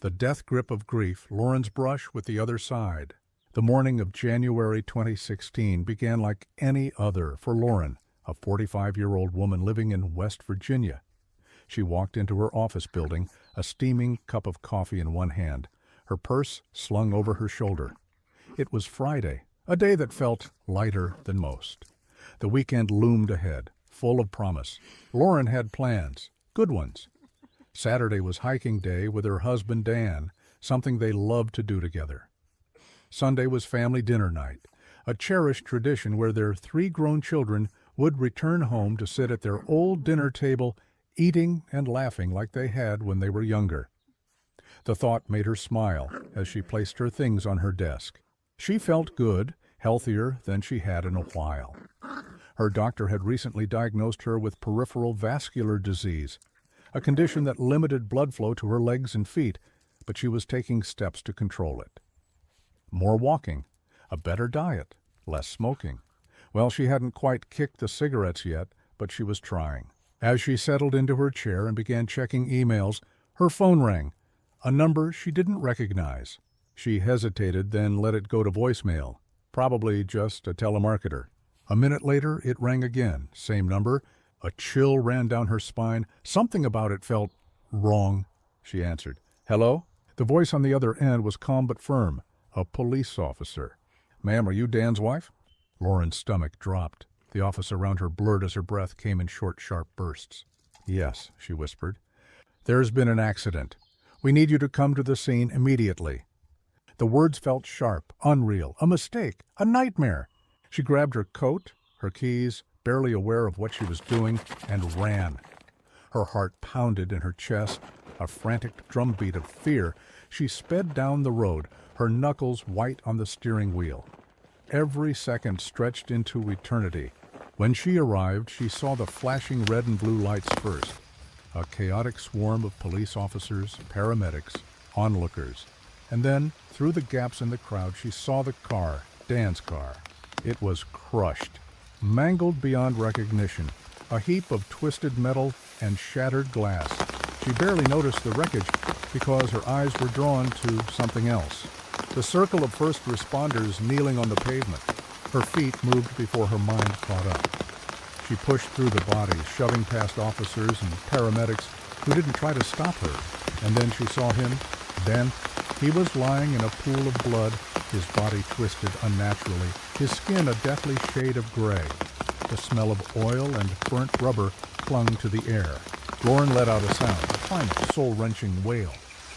The death grip of grief, Lauren's brush with the other side. The morning of January 2016 began like any other for Lauren, a 45-year-old woman living in West Virginia. She walked into her office building, a steaming cup of coffee in one hand, her purse slung over her shoulder. It was Friday, a day that felt lighter than most. The weekend loomed ahead, full of promise. Lauren had plans, good ones. Saturday was hiking day with her husband Dan, something they loved to do together. Sunday was family dinner night, a cherished tradition where their 3 grown children would return home to sit at their old dinner table, eating and laughing like they had when they were younger. The thought made her smile as she placed her things on her desk. She felt good, healthier than she had in a while. Her doctor had recently diagnosed her with peripheral vascular disease, a condition that limited blood flow to her legs and feet, but she was taking steps to control it. More walking, a better diet, less smoking. Well, she hadn't quite kicked the cigarettes yet, but she was trying. As she settled into her chair and began checking emails, her phone rang, a number she didn't recognize. She hesitated, then let it go to voicemail, probably just a telemarketer. A minute later, it rang again, same number. A chill ran down her spine. Something about it felt wrong. She answered. Hello? The voice on the other end was calm but firm. A police officer. Ma'am, are you Dan's wife? Lauren's stomach dropped. The office around her blurred as her breath came in short, sharp bursts. Yes, she whispered. There's been an accident. We need you to come to the scene immediately. The words felt sharp, unreal, a mistake, a nightmare. She grabbed her coat, her keys, barely aware of what she was doing, and ran. Her heart pounded in her chest, a frantic drumbeat of fear. She sped down the road, her knuckles white on the steering wheel. Every second stretched into eternity. When she arrived, she saw the flashing red and blue lights first. A chaotic swarm of police officers, paramedics, onlookers. And then, through the gaps in the crowd, she saw the car, Dan's car. It was crushed, mangled beyond recognition, a heap of twisted metal and shattered glass. She barely noticed the wreckage because her eyes were drawn to something else. The circle of first responders kneeling on the pavement. Her feet moved before her mind caught up. She pushed through the bodies, shoving past officers and paramedics who didn't try to stop her. And then she saw him. Then he was lying in a pool of blood, his body twisted unnaturally, his skin a deathly shade of gray. The smell of oil and burnt rubber clung to the air. Lauren let out a sound, a final soul-wrenching wail.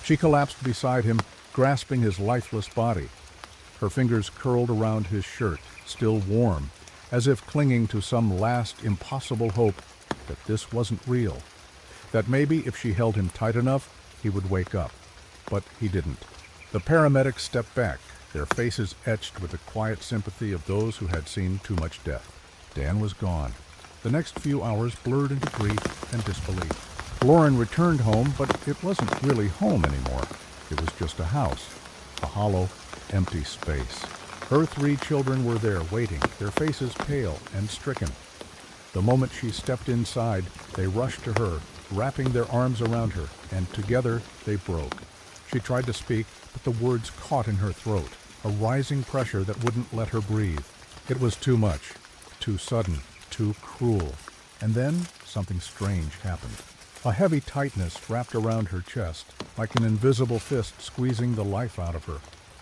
She collapsed beside him, grasping his lifeless body. Her fingers curled around his shirt, still warm, as if clinging to some last impossible hope that this wasn't real, that maybe if she held him tight enough, he would wake up. But he didn't. The paramedics stepped back, their faces etched with the quiet sympathy of those who had seen too much death. Dan was gone. The next few hours blurred into grief and disbelief. Lauren returned home, but it wasn't really home anymore. It was just a house, a hollow, empty space. Her 3 children were there waiting, their faces pale and stricken. The moment she stepped inside, they rushed to her, wrapping their arms around her, and together they broke. She tried to speak, but the words caught in her throat, a rising pressure that wouldn't let her breathe. It was too much, too sudden, too cruel. And then something strange happened. A heavy tightness wrapped around her chest, like an invisible fist squeezing the life out of her.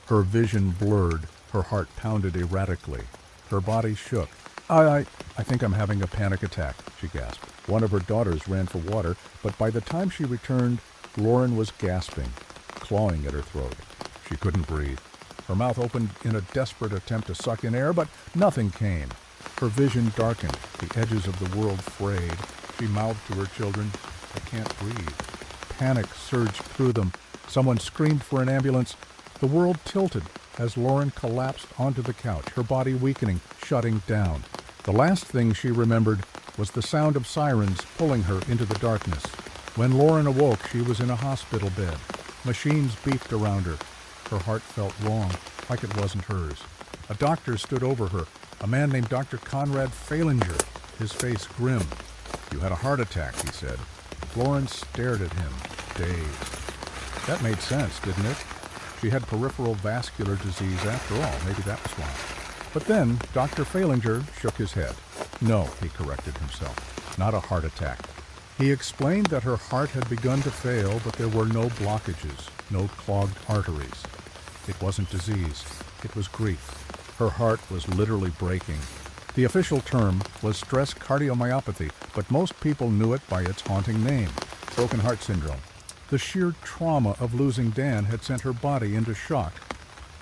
Her vision blurred, her heart pounded erratically. Her body shook. I think I'm having a panic attack, she gasped. One of her daughters ran for water, but by the time she returned, Lauren was gasping, clawing at her throat. She couldn't breathe. Her mouth opened in a desperate attempt to suck in air, but nothing came. Her vision darkened, the edges of the world frayed. She mouthed to her children, I can't breathe. Panic surged through them. Someone screamed for an ambulance. The world tilted as Lauren collapsed onto the couch, her body weakening, shutting down. The last thing she remembered was the sound of sirens pulling her into the darkness. When Lauren awoke, she was in a hospital bed. Machines beeped around her. Her heart felt wrong, like it wasn't hers. A doctor stood over her, a man named Dr. Conrad Falinger, his face grim. You had a heart attack, he said. Lauren stared at him, dazed. That made sense, didn't it? She had peripheral vascular disease after all. Maybe that was why. But then Dr. Falinger shook his head. No, he corrected himself, not a heart attack. He explained that her heart had begun to fail, but there were no blockages, no clogged arteries. It wasn't disease, it was grief. Her heart was literally breaking. The official term was stress cardiomyopathy, but most people knew it by its haunting name, broken heart syndrome. The sheer trauma of losing Dan had sent her body into shock.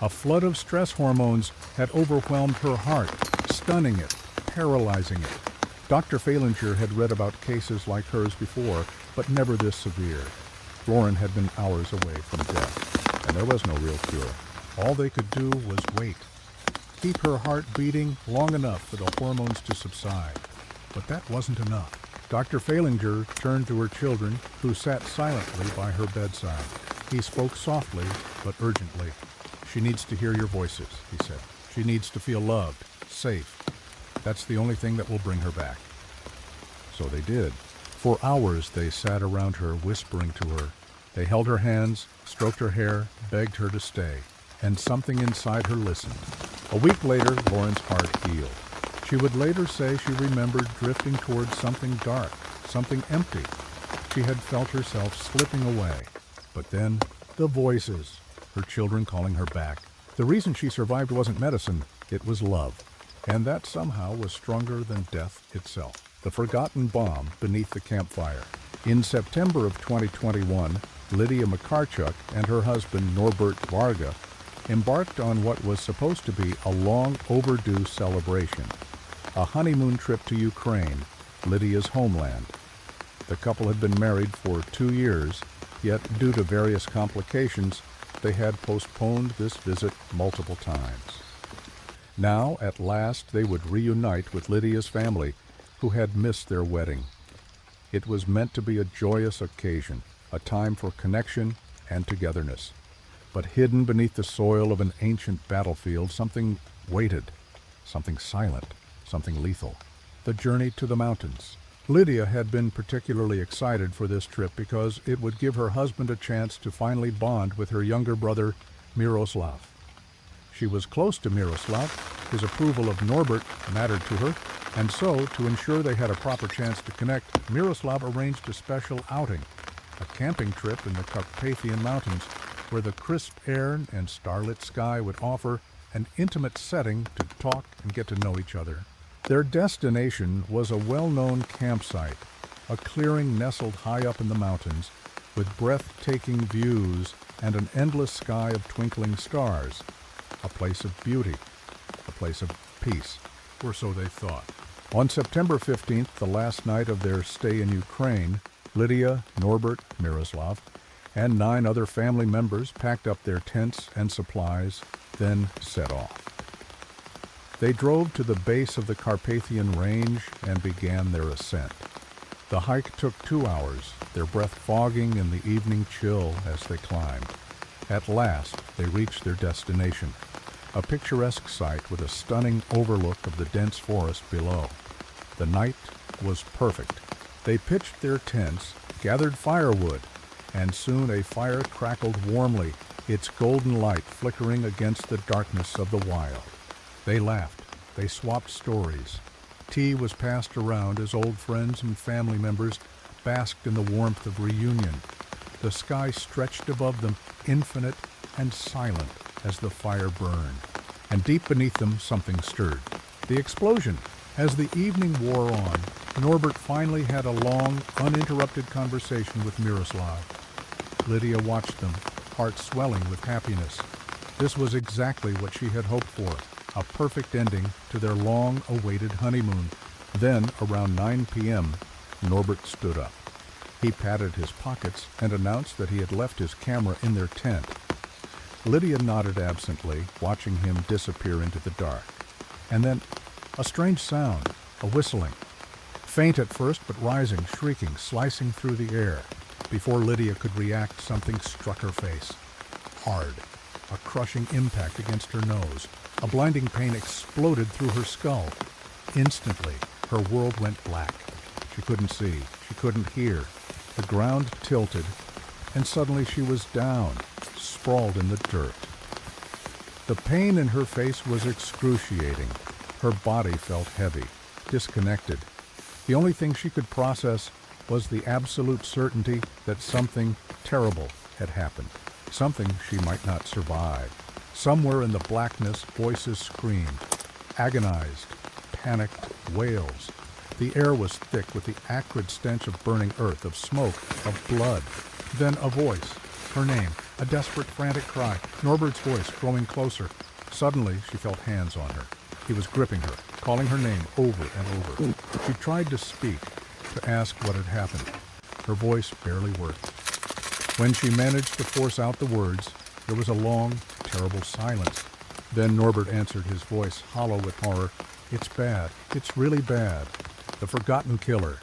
A flood of stress hormones had overwhelmed her heart, stunning it, paralyzing it. Dr. Falinger had read about cases like hers before, but never this severe. Lauren had been hours away from death, and there was no real cure. All they could do was wait. Keep her heart beating long enough for the hormones to subside. But that wasn't enough. Dr. Falinger turned to her children, who sat silently by her bedside. He spoke softly, but urgently. She needs to hear your voices, he said. She needs to feel loved, safe. That's the only thing that will bring her back. So they did. For hours they sat around her, whispering to her. They held her hands, stroked her hair, begged her to stay. And something inside her listened. A week later, Lauren's heart healed. She would later say she remembered drifting towards something dark, something empty. She had felt herself slipping away. But then, the voices, her children calling her back. The reason she survived wasn't medicine, it was love. And that somehow was stronger than death itself. The forgotten bomb beneath the campfire. In September of 2021, Lydia McCarchuk and her husband Norbert Varga embarked on what was supposed to be a long overdue celebration. A honeymoon trip to Ukraine, Lydia's homeland. The couple had been married for 2 years, yet due to various complications, they had postponed this visit multiple times. Now, at last, they would reunite with Lydia's family, who had missed their wedding. It was meant to be a joyous occasion, a time for connection and togetherness. But hidden beneath the soil of an ancient battlefield, something waited, something silent, something lethal. The journey to the mountains. Lydia had been particularly excited for this trip because it would give her husband a chance to finally bond with her younger brother, Miroslav. She was close to Miroslav. His approval of Norbert mattered to her, and so, to ensure they had a proper chance to connect, Miroslav arranged a special outing, a camping trip in the Carpathian Mountains, where the crisp air and starlit sky would offer an intimate setting to talk and get to know each other. Their destination was a well-known campsite, a clearing nestled high up in the mountains, with breathtaking views and an endless sky of twinkling stars. A place of beauty, a place of peace, or so they thought. On September 15th, the last night of their stay in Ukraine, Lydia, Norbert, Miroslav, and 9 other family members packed up their tents and supplies, then set off. They drove to the base of the Carpathian Range and began their ascent. The hike took 2 hours, their breath fogging in the evening chill as they climbed. At last, they reached their destination, a picturesque site with a stunning overlook of the dense forest below. The night was perfect. They pitched their tents, gathered firewood, and soon a fire crackled warmly, its golden light flickering against the darkness of the wild. They laughed, they swapped stories. Tea was passed around as old friends and family members basked in the warmth of reunion. The sky stretched above them, infinite and silent as the fire burned. And deep beneath them, something stirred. The explosion. As the evening wore on, Norbert finally had a long, uninterrupted conversation with Miroslav. Lydia watched them, heart swelling with happiness. This was exactly what she had hoped for, a perfect ending to their long-awaited honeymoon. Then, around 9 p.m., Norbert stood up. He patted his pockets and announced that he had left his camera in their tent. Lydia nodded absently, watching him disappear into the dark. And then, a strange sound, a whistling. Faint at first, but rising, shrieking, slicing through the air. Before Lydia could react, something struck her face. Hard. A crushing impact against her nose. A blinding pain exploded through her skull. Instantly, her world went black. She couldn't see. She couldn't hear. The ground tilted. and suddenly she was down, sprawled in the dirt. The pain in her face was excruciating. Her body felt heavy, disconnected. The only thing she could process was the absolute certainty that something terrible had happened, something she might not survive. Somewhere in the blackness, voices screamed, agonized, panicked wails. The air was thick with the acrid stench of burning earth, of smoke, of blood. Then a voice, her name, a desperate, frantic cry, Norbert's voice growing closer. Suddenly, she felt hands on her. He was gripping her, calling her name over and over. She tried to speak, to ask what had happened. Her voice barely worked. When she managed to force out the words, there was a long, terrible silence. Then Norbert answered, his voice hollow with horror. "It's bad. It's really bad. The forgotten killer.